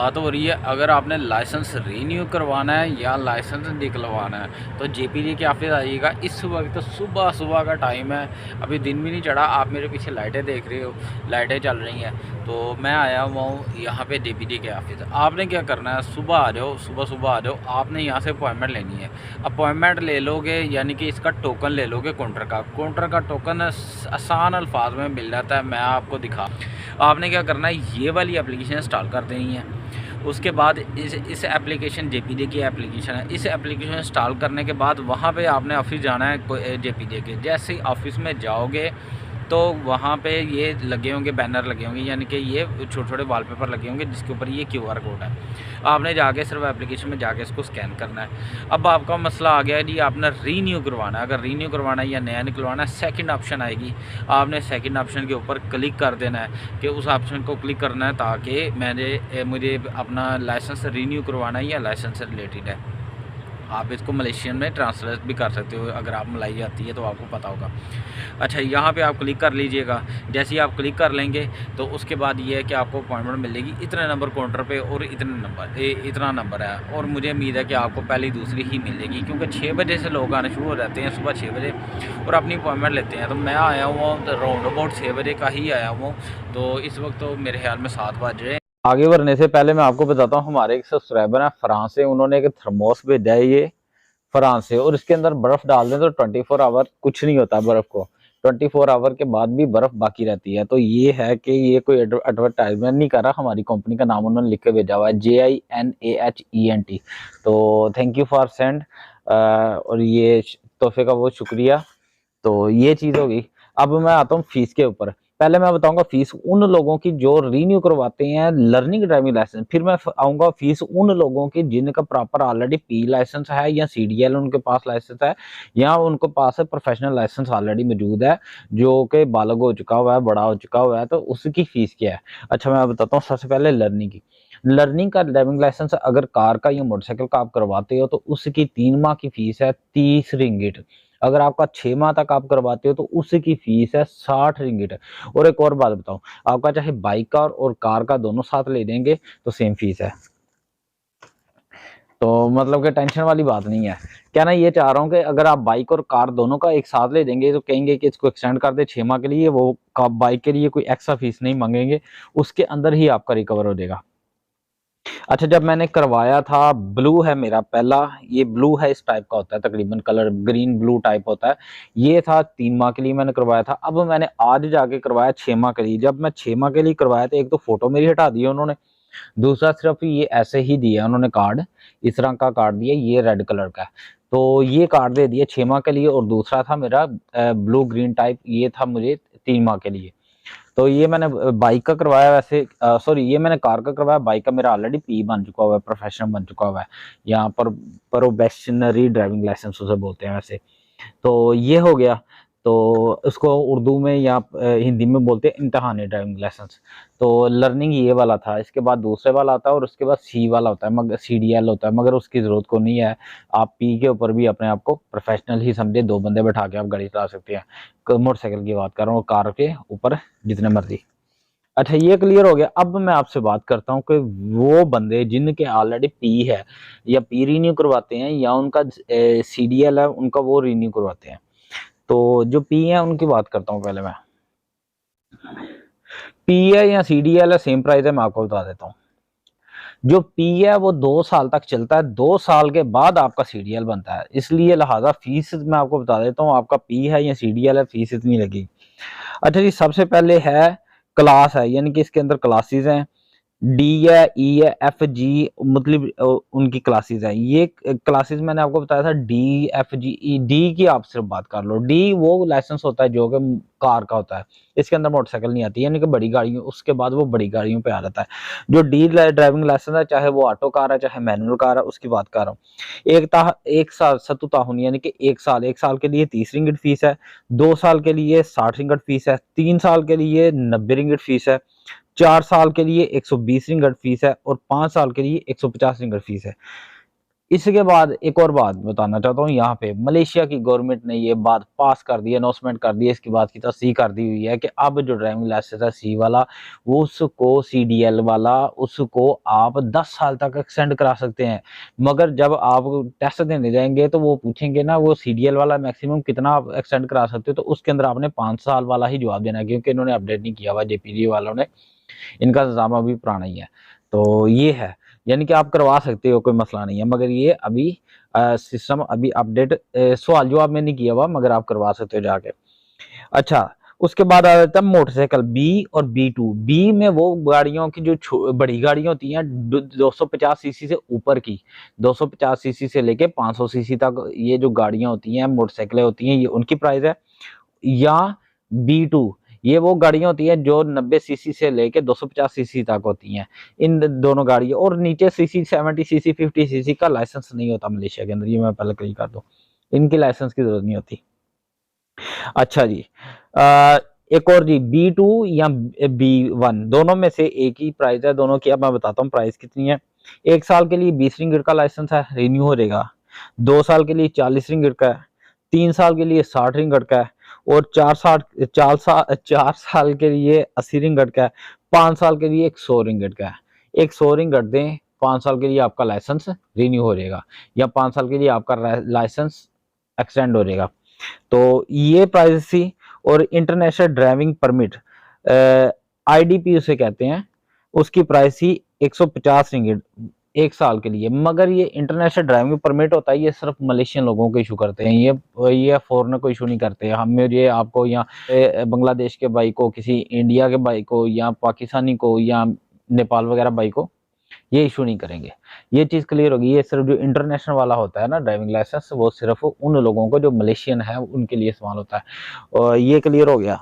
बात हो रही है अगर आपने लाइसेंस रीन्यू करवाना है या लाइसेंस निकलवाना है तो जेपीडी के ऑफिस आइएगा। इस वक्त सुबह सुबह का टाइम है, अभी दिन भी नहीं चढ़ा। आप मेरे पीछे लाइटें देख रहे हो, लाइटें चल रही हैं। तो मैं आया हुआ हूँ यहाँ पे जेपीडी के ऑफिस। आपने क्या करना है, सुबह आ जाओ, सुबह सुबह आ जाओ। आपने यहाँ से अपॉइंटमेंट लेनी है। अपॉइंटमेंट ले लोगे यानी कि इसका टोकन ले लोगे। काउंटर का टोकन आसान अल्फाज में मिल जाता है। मैं आपको दिखा, आपने क्या करना है, ये वाली एप्लीकेशन इंस्टॉल कर देनी है। उसके बाद इस एप्लीकेशन जेपीडी की एप्लीकेशन है, इस एप्लीकेशन इंस्टॉल करने के बाद वहाँ पे आपने ऑफिस जाना है जेपीडी के। जैसे ही ऑफिस में जाओगे तो वहाँ पे ये लगे होंगे, बैनर लगे होंगे, यानी कि ये छोटे छोटे वॉलपेपर लगे होंगे जिसके ऊपर ये क्यूआर कोड है। आपने जाके सिर्फ एप्लीकेशन में जाके इसको स्कैन करना है। अब आपका मसला आ गया है जी, आपने रीन्यू करवाना है। अगर रीन्यू करवाना है या नया निकलवाना है, सेकंड ऑप्शन आएगी। आपने सेकंड ऑप्शन के ऊपर क्लिक कर देना है कि उस ऑप्शन को क्लिक करना है ताकि मुझे अपना लाइसेंस रीन्यू करवाना है या लाइसेंस से रिलेटेड है। आप इसको मलेशियन में ट्रांसलेट भी कर सकते हो, अगर आप मलाई आती है तो आपको पता होगा। अच्छा, यहाँ पे आप क्लिक कर लीजिएगा। जैसे ही आप क्लिक कर लेंगे तो उसके बाद ये है कि आपको अपॉइंटमेंट मिलेगी इतने नंबर काउंटर पे और इतना नंबर है। और मुझे उम्मीद है कि आपको पहली दूसरी ही मिलेगी, क्योंकि 6 बजे से लोग आने शुरू हो जाते हैं, सुबह 6 बजे, और अपनी अपॉइंटमेंट लेते हैं। तो मैं आया हुआ हूँ राउंड अबाउट 6 बजे का ही आया हुआ हूँ। तो इस वक्त तो मेरे ख्याल में 7 बज रहे हैं। आगे बढ़ने से पहले मैं आपको बताता हूँ, हमारे एक सब्सक्राइबर है फ्रांस से, उन्होंने एक थर्मोस भेजा है ये फ्रांस से, और इसके अंदर बर्फ डाल दें तो 24 आवर कुछ नहीं होता बर्फ को, 24 आवर के बाद भी बर्फ बाकी रहती है। तो ये है कि ये कोई एडवर्टाइजमेंट नहीं कर रहा, हमारी कंपनी का नाम उन्होंने लिख के भेजा हुआ है, JINAHENT। तो थैंक यू फॉर सेंड, और ये तोहफे का बहुत शुक्रिया। तो ये चीज होगी। अब मैं आता हूँ फीस के ऊपर। पहले मैं बताऊंगा फीस उन लोगों की जो रीन्यू करवाते हैं लर्निंग ड्राइविंग लाइसेंस। फिर मैं आऊंगा फीस उन लोगों की जिनका प्रॉपर ऑलरेडी पी लाइसेंस है या CDL उनके पास लाइसेंस है, या उनके पास प्रोफेशनल लाइसेंस ऑलरेडी मौजूद है, जो कि बालग हो चुका हुआ है, बड़ा हो चुका हुआ है, तो उसकी फीस क्या है। अच्छा, मैं बताता हूँ सबसे पहले लर्निंग की। लर्निंग का ड्राइविंग लाइसेंस अगर कार का या मोटरसाइकिल का आप करवाते हो तो उसकी 3 माह की फीस है 30 रिंगिट। अगर आपका 6 माह तक आप करवाते हो तो उसकी फीस है 60 रिंगिट। और एक और बात बताऊं, आपका चाहे बाइक का और कार का दोनों साथ ले देंगे तो सेम फीस है। तो मतलब कि टेंशन वाली बात नहीं है। कहना ये चाह रहा हूँ कि अगर आप बाइक और कार दोनों का एक साथ ले देंगे तो कहेंगे कि इसको एक्सटेंड कर दे 6 माह के लिए, वो बाइक के लिए कोई एक्स्ट्रा फीस नहीं मांगेंगे, उसके अंदर ही आपका रिकवर हो जाएगा। अच्छा, जब मैंने करवाया था, ब्लू है मेरा पहला, ये ब्लू है, इस टाइप का होता है तकरीबन, कलर ग्रीन ब्लू टाइप होता है। ये था 3 माह के लिए मैंने करवाया था। अब मैंने आज जाके करवाया 6 माह के लिए। जब मैं 6 माह के लिए करवाया था, एक तो फोटो मेरी हटा दी उन्होंने, दूसरा सिर्फ ये ऐसे ही दिया उन्होंने कार्ड, इस तरह का कार्ड दिया, ये रेड कलर का है। तो ये कार्ड दे दिया 6 माह के लिए, और दूसरा था मेरा ब्लू ग्रीन टाइप, ये था मुझे 3 माह के लिए। तो ये मैंने बाइक का करवाया, वैसे सॉरी ये मैंने कार का करवाया। बाइक का मेरा ऑलरेडी पी बन चुका हुआ है, प्रोफेशनल बन चुका हुआ है, यहाँ पर प्रोबेशनरी ड्राइविंग लाइसेंस उसे बोलते हैं वैसे। तो ये हो गया। तो उसको उर्दू में या हिंदी में बोलते हैं इम्तहानी ड्राइविंग लाइसेंस। तो लर्निंग ये वाला था, इसके बाद दूसरे वाला आता है, और उसके बाद सी वाला होता है, मगर CDL होता है, मगर उसकी जरूरत को नहीं है। आप पी के ऊपर भी अपने आप को प्रोफेशनल ही समझे, 2 बंदे बैठा के आप गाड़ी चला सकते हैं। मोटरसाइकिल की बात कर रहा हूँ, कार के ऊपर जितने मर्जी। अच्छा, ये क्लियर हो गया। अब मैं आपसे बात करता हूँ कि वो बंदे जिनके ऑलरेडी पी है या पी रीन्यू करवाते हैं, या उनका CDL है उनका वो रीन्यू करवाते हैं। तो जो पी है उनकी बात करता हूँ पहले मैं। पी है या CDL है, सेम प्राइस है, मैं आपको बता देता हूँ। जो पी है वो 2 साल तक चलता है, 2 साल के बाद आपका CDL बनता है, इसलिए लिहाजा फीस मैं आपको बता देता हूँ, आपका पी है या CDL है, फीस इतनी लगेगी। अच्छा जी, सबसे पहले है क्लास है, यानी कि इसके अंदर क्लासेस हैं, डी है, ई है, FG, मतलब उनकी क्लासेस है। ये क्लासेस मैंने आपको बताया था D, F, G, E। D की आप सिर्फ बात कर लो। डी वो लाइसेंस होता है जो कि कार का होता है, इसके अंदर मोटरसाइकिल नहीं आती, यानी कि बड़ी गाड़ियों, उसके बाद वो बड़ी गाड़ियों पे आ जाता है। जो डी ड्राइविंग लाइसेंस है, चाहे वो ऑटो कार है चाहे मैनुअल कार है, उसकी बात कर रहा हूँ। एक साल सत्तु ताहुन, यानी कि एक साल के लिए 30 रिंगिट फीस है, 2 साल के लिए 60 रिंगिट फीस है, 3 साल के लिए 90 रिंगिट फीस है, 4 साल के लिए 120 रिंगट फीस है, और 5 साल के लिए 150 रिंगट फीस है। इसके बाद एक और बात बताना चाहता हूँ, यहाँ पे मलेशिया की गवर्नमेंट ने ये बात पास कर दी, अनाउंसमेंट कर दी, इसकी बात की तस्दीक कर दी हुई है कि अब जो ड्राइविंग लाइसेंस है सी वाला, वो उसको CDL वाला उसको आप 10 साल तक एक्सटेंड करा सकते हैं। मगर जब आप टेस्ट देने जाएंगे तो वो पूछेंगे ना वो CDL वाला मैक्सिमम कितना आप एक्सटेंड करा सकते हो, तो उसके अंदर आपने 5 साल वाला ही जवाब देना है, क्योंकि इन्होंने अपडेट नहीं किया हुआ JPG वालों ने, इनका निज़ाम अभी पुराना ही है। तो ये है, यानी कि आप करवा सकते हो, कोई मसला नहीं है, मगर ये अभी सिस्टम अभी अपडेट सवाल जवाब में नहीं किया हुआ, मगर आप करवा सकते हो जाके। अच्छा, उसके बाद आ जाता है मोटरसाइकिल बी और B2। बी में वो गाड़ियों की जो बड़ी गाड़ियां होती हैं 250 सीसी से ऊपर की, 250 सीसी से लेके 500 सीसी तक ये जो गाड़ियां होती हैं, मोटरसाइकिलें होती हैं, ये उनकी प्राइस है। या B2 ये वो गाड़ियां होती हैं जो 90 सीसी से लेके 250 सीसी तक होती हैं, इन दोनों गाड़ियों, और नीचे सीसी 70 सीसी 50 सीसी का लाइसेंस नहीं होता मलेशिया के अंदर, ये मैं पहले क्लियर कर दूं, इनकी लाइसेंस की जरूरत नहीं होती। अच्छा जी, एक और जी B2 या B1 दोनों में से एक ही प्राइस है दोनों की। अब मैं बताता हूँ प्राइस कितनी है। 1 साल के लिए 20 रिंगिट का लाइसेंस है, रिन्यू हो जाएगा। 2 साल के लिए 40 रिंगिट का है। 3 साल के लिए 60 रिंगिट का है। और 4 साल के लिए 80 रिंगिट का है। 5 साल के लिए 100 रिंगिट का है। 100 रिंगिट दें, 5 साल के लिए आपका लाइसेंस रिन्यू हो जाएगा, या 5 साल के लिए आपका लाइसेंस एक्सटेंड हो जाएगा। तो ये प्राइस थी। और इंटरनेशनल ड्राइविंग परमिट IDP उसे कहते हैं, उसकी प्राइस थी 150 रिंगिट 1 साल के लिए। मगर ये इंटरनेशनल ड्राइविंग परमिट होता है, ये सिर्फ मलेशियन लोगों को इशू करते हैं, ये फॉरेनर को इशू नहीं करते। हम ये आपको यहाँ बांग्लादेश के भाई को, किसी इंडिया के भाई को, या पाकिस्तानी को, या नेपाल वगैरह भाई को ये इशू नहीं करेंगे। ये चीज क्लियर होगी। ये सिर्फ जो इंटरनेशनल वाला होता है ना ड्राइविंग लाइसेंस, वो सिर्फ उन लोगों को जो मलेशियन है उनके लिए इस्तेमाल होता है। और ये क्लियर हो गया।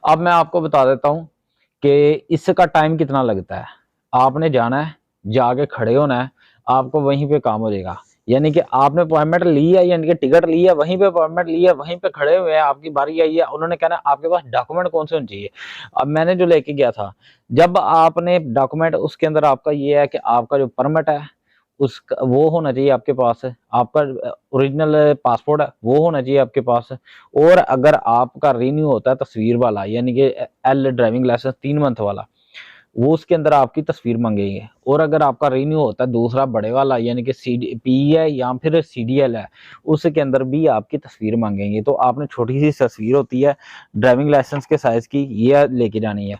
अब मैं आपको बता देता हूँ कि इसका टाइम कितना लगता है। आपने जाना है, जाके खड़े होना है, आपको वहीं पे काम हो जाएगा। यानी कि आपने अपॉइंटमेंट ली है, यानी कि टिकट ली है, वहीं पे अपॉइंटमेंट ली है, वहीं पे खड़े हुए हैं, आपकी बारी आई है, उन्होंने कहना आपके पास डॉक्यूमेंट कौन से होने चाहिए। अब मैंने जो लेके गया था, जब आपने डॉक्यूमेंट, उसके अंदर आपका ये है कि आपका जो परमिट है उसका वो होना चाहिए आपके पास, आपका ओरिजिनल पासपोर्ट है वो होना चाहिए आपके पास। और अगर आपका रिन्यू होता है तस्वीर वाला, यानी कि L ड्राइविंग लाइसेंस 3 मंथ वाला, वो उसके अंदर आपकी तस्वीर मांगेंगे। और अगर आपका रिन्यू होता है दूसरा बड़े वाला, यानी कि CP है या फिर CDL है, उसके अंदर भी आपकी तस्वीर मांगेंगे। तो आपने छोटी सी तस्वीर होती है ड्राइविंग लाइसेंस के साइज की, ये लेके जानी है।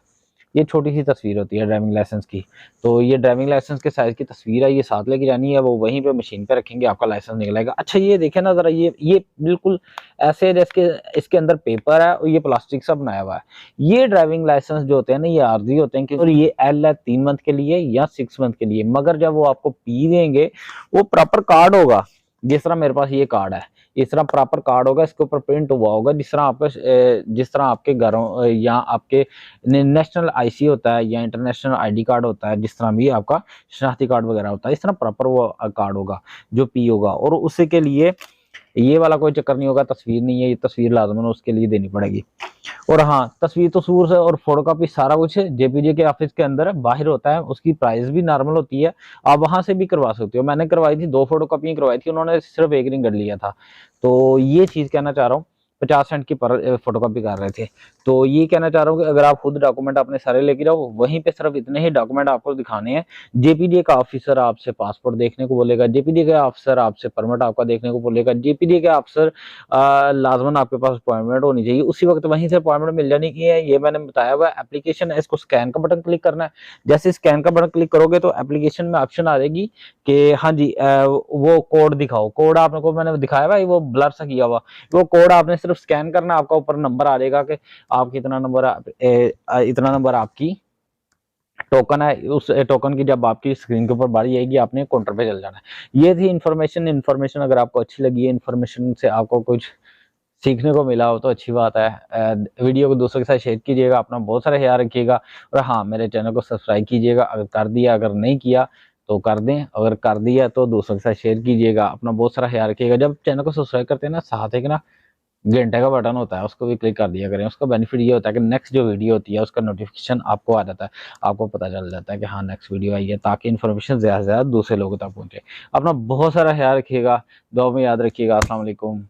ये छोटी सी तस्वीर होती है ड्राइविंग लाइसेंस की। तो ये ड्राइविंग लाइसेंस के साइज की तस्वीर है, ये साथ लेके जानी है, वो वहीं पे मशीन पे रखेंगे, आपका लाइसेंस निकलेगा। अच्छा ये देखें ना जरा, ये बिल्कुल ऐसे जैसे इसके अंदर पेपर है और ये प्लास्टिक सा बनाया हुआ है। ये ड्राइविंग लाइसेंस जो होते हैं ना, ये आर्जी होते हैं, और ये L है 3 मंथ के लिए या 6 मंथ के लिए। मगर जब वो आपको P देंगे, वो प्रॉपर कार्ड होगा, जिस तरह मेरे पास ये कार्ड है, इस तरह प्रॉपर कार्ड होगा, इसके ऊपर प्रिंट हुआ होगा, जिस तरह आपके घरों या आपके नेशनल IC होता है या इंटरनेशनल ID कार्ड होता है, जिस तरह भी आपका शनाख्ती कार्ड वगैरह होता है, इस तरह प्रॉपर वो कार्ड होगा जो P होगा। और उसी के लिए ये वाला कोई चक्कर नहीं होगा, तस्वीर नहीं है, ये तस्वीर लाजमन उसके लिए देनी पड़ेगी। और हाँ, तस्वीर तस्वीर से और फोटोकॉपी सारा कुछ JPG के ऑफिस के अंदर बाहर होता है, उसकी प्राइस भी नॉर्मल होती है, आप वहां से भी करवा सकते हो। मैंने करवाई थी, 2 फोटोकॉपी करवाई थी, उन्होंने सिर्फ 1 रिंग कर लिया था। तो ये चीज कहना चाह रहा हूँ, 50 सेंट की पर फोटोकॉपी कर रहे थे। तो ये कहना चाह रहा हूँ कि अगर आप खुद डॉक्यूमेंट अपने सारे लेके जाओ, वहीं पे सिर्फ इतने ही डॉक्यूमेंट आपको दिखाने हैं। JPG का ऑफिसर आपसे पासपोर्ट देखने को बोलेगा, JPG का ऑफिसर आपसे परमिट आपका देखने को बोलेगा, JPG के ऑफिसर लाजमन आपके पास अपॉइंटमेंट होनी चाहिए, उसी वक्त वहीं से अपॉइंटमेंट मिल जानी है। ये मैंने बताया हुआ एप्लीकेशन है, इसको स्कैन का बटन क्लिक करना है। जैसे स्कैन का बटन क्लिक करोगे तो एप्लीकेशन में ऑप्शन आ जाएगी कि हाँ जी वो कोड दिखाओ। कोड आपको मैंने दिखाया हुआ, वो ब्लर सा किया हुआ, वो कोड आपने सिर्फ स्कैन करना, आपका ऊपर नंबर आ जाएगा कि आपकी इतना नंबर आपकी टोकन है। उस टोकन की जब आपकी स्क्रीन के ऊपर बारी आएगी, आपने काउंटर पे चल जाना है। ये थी इन्फॉर्मेशन अगर आपको अच्छी लगी है, इन्फॉर्मेशन से आपको कुछ सीखने को मिला हो तो अच्छी बात है। वीडियो को दूसरों के साथ शेयर कीजिएगा, अपना बहुत सारा ख्याल रखिएगा। और हाँ, मेरे चैनल को सब्सक्राइब कीजिएगा, अगर कर दिया, अगर नहीं किया तो कर दें, अगर कर दिया तो दूसरों के साथ शेयर कीजिएगा। अपना बहुत सारा ख्याल रखिएगा। जब चैनल को सब्सक्राइब करते हैं ना, साथ एक ना घंटे का बटन होता है, उसको भी क्लिक कर दिया करें। उसका बेनिफिट ये होता है कि नेक्स्ट जो वीडियो होती है उसका नोटिफिकेशन आपको आ जाता है, आपको पता चल जाता है कि हाँ नेक्स्ट वीडियो आई है, ताकि इन्फॉर्मेशन ज़्यादा से ज़्यादा दूसरे लोगों तक पहुँचे। अपना बहुत सारा ख्याल रखिएगा, दुआ में याद रखिएगा। अस्सलाम वालेकुम।